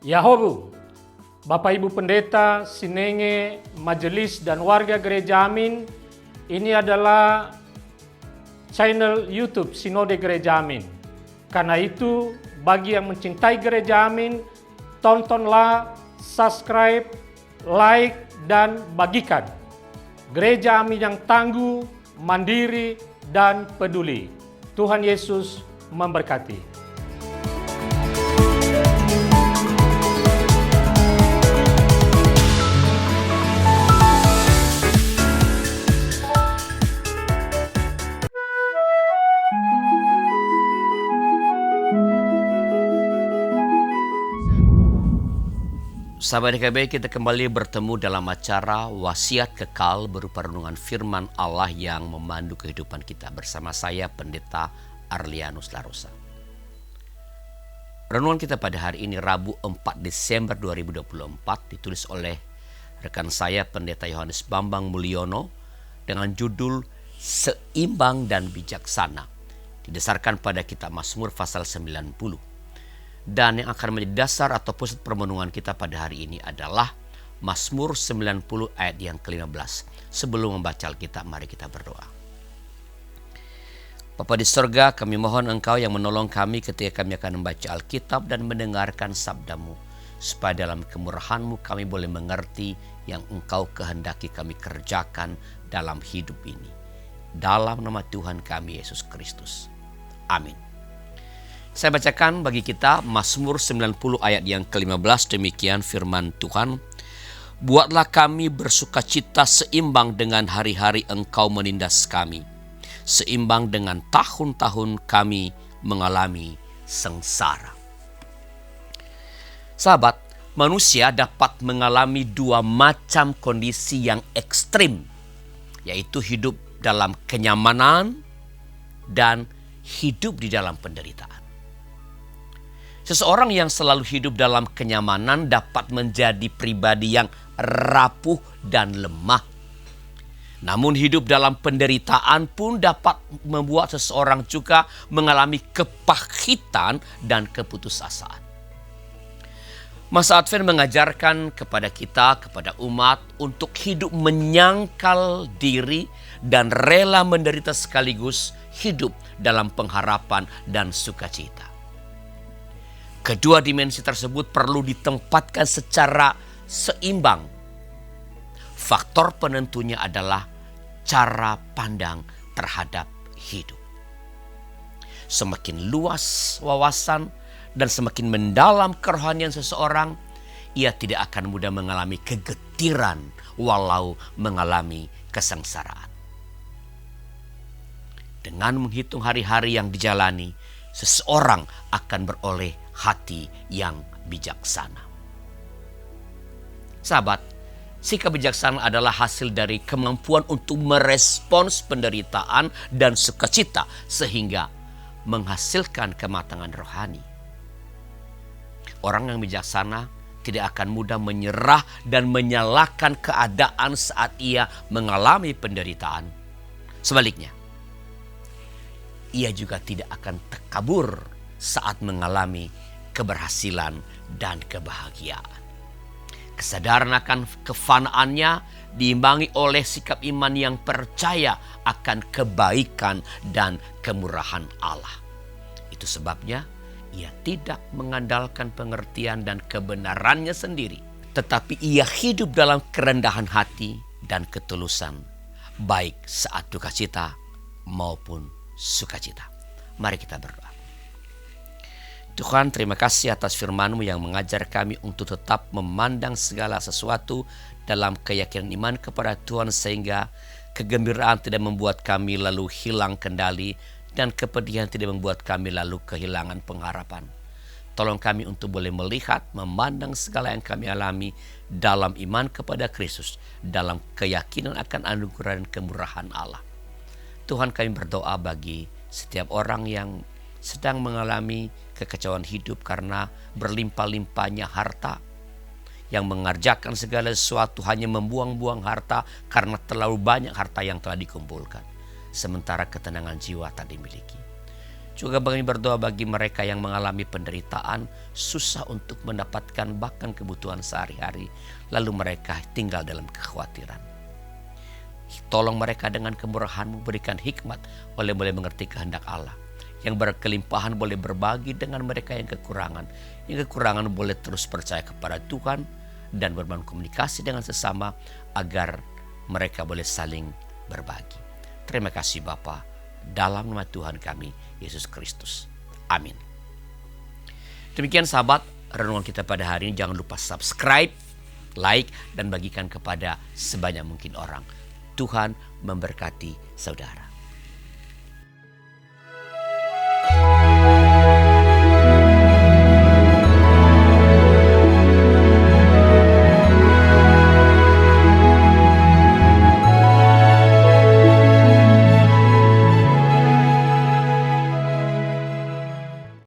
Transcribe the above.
Yahobu, Bapak Ibu Pendeta, Sinenge, Majelis dan warga Gereja Amin, ini adalah channel YouTube Sinode Gereja Amin. Karena itu, bagi yang mencintai Gereja Amin, tontonlah, subscribe, like, dan bagikan. Gereja Amin yang tangguh, mandiri, dan peduli. Tuhan Yesus memberkati. Sahabat DKB, kita kembali bertemu dalam acara Wasiat Kekal berupa renungan firman Allah yang memandu kehidupan kita bersama saya Pendeta Arlianus Larosa. Renungan kita pada hari ini Rabu 4 Desember 2024 ditulis oleh rekan saya Pendeta Yohanes Bambang Mulyono dengan judul Seimbang dan Bijaksana, didasarkan pada kitab Mazmur pasal 90. Dan yang akan menjadi dasar atau pusat permenungan kita pada hari ini adalah Mazmur 90 ayat yang ke-15. Sebelum membaca Alkitab, mari kita berdoa. Bapa di sorga, kami mohon Engkau yang menolong kami ketika kami akan membaca Alkitab dan mendengarkan sabda-Mu, supaya dalam kemurahan-Mu kami boleh mengerti yang Engkau kehendaki kami kerjakan dalam hidup ini. Dalam nama Tuhan kami Yesus Kristus. Amin. Saya bacakan bagi kita Mazmur 90 ayat yang ke-15, demikian firman Tuhan. Buatlah kami bersukacita seimbang dengan hari-hari Engkau menindas kami, seimbang dengan tahun-tahun kami mengalami sengsara. Sahabat, manusia dapat mengalami dua macam kondisi yang ekstrim, yaitu hidup dalam kenyamanan dan hidup di dalam penderitaan. Seseorang yang selalu hidup dalam kenyamanan dapat menjadi pribadi yang rapuh dan lemah. Namun hidup dalam penderitaan pun dapat membuat seseorang juga mengalami kepahitan dan keputusasaan. Masa Advent mengajarkan kepada kita, kepada umat, untuk hidup menyangkal diri dan rela menderita sekaligus hidup dalam pengharapan dan sukacita. Kedua dimensi tersebut perlu ditempatkan secara seimbang. Faktor penentunya adalah cara pandang terhadap hidup. Semakin luas wawasan dan semakin mendalam kerohanian seseorang, ia tidak akan mudah mengalami kegetiran walau mengalami kesengsaraan. Dengan menghitung hari-hari yang dijalani, seseorang akan beroleh hati yang bijaksana. Sahabat, sikap bijaksana adalah hasil dari kemampuan untuk merespons penderitaan dan sukacita sehingga menghasilkan kematangan rohani. Orang yang bijaksana tidak akan mudah menyerah dan menyalahkan keadaan saat ia mengalami penderitaan. Sebaliknya, ia juga tidak akan takabur saat mengalami keberhasilan dan kebahagiaan. Kesadaran akan kefanaannya diimbangi oleh sikap iman yang percaya akan kebaikan dan kemurahan Allah. Itu sebabnya ia tidak mengandalkan pengertian dan kebenarannya sendiri, tetapi ia hidup dalam kerendahan hati dan ketulusan, baik saat duka cita maupun sukacita. Mari kita berdoa. Tuhan, terima kasih atas firman-Mu yang mengajar kami untuk tetap memandang segala sesuatu dalam keyakinan iman kepada Tuhan, sehingga kegembiraan tidak membuat kami lalu hilang kendali dan kepedihan tidak membuat kami lalu kehilangan pengharapan. Tolong kami untuk boleh melihat, memandang segala yang kami alami dalam iman kepada Kristus, dalam keyakinan akan anugerah dan kemurahan Allah. Tuhan, kami berdoa bagi setiap orang yang sedang mengalami kekecewaan hidup karena berlimpah-limpahnya harta, yang mengerjakan segala sesuatu hanya membuang-buang harta karena terlalu banyak harta yang telah dikumpulkan, sementara ketenangan jiwa tak dimiliki. Juga kami berdoa bagi mereka yang mengalami penderitaan, susah untuk mendapatkan bahkan kebutuhan sehari-hari, lalu mereka tinggal dalam kekhawatiran. Tolong mereka dengan kemurahan-Mu, berikan hikmat oleh boleh mengerti kehendak Allah. Yang berkelimpahan boleh berbagi dengan mereka yang kekurangan. Yang kekurangan boleh terus percaya kepada Tuhan dan berkomunikasi dengan sesama agar mereka boleh saling berbagi. Terima kasih Bapa, dalam nama Tuhan kami, Yesus Kristus. Amin. Demikian sahabat, renungan kita pada hari ini. Jangan lupa subscribe, like, dan bagikan kepada sebanyak mungkin orang. Tuhan memberkati saudara.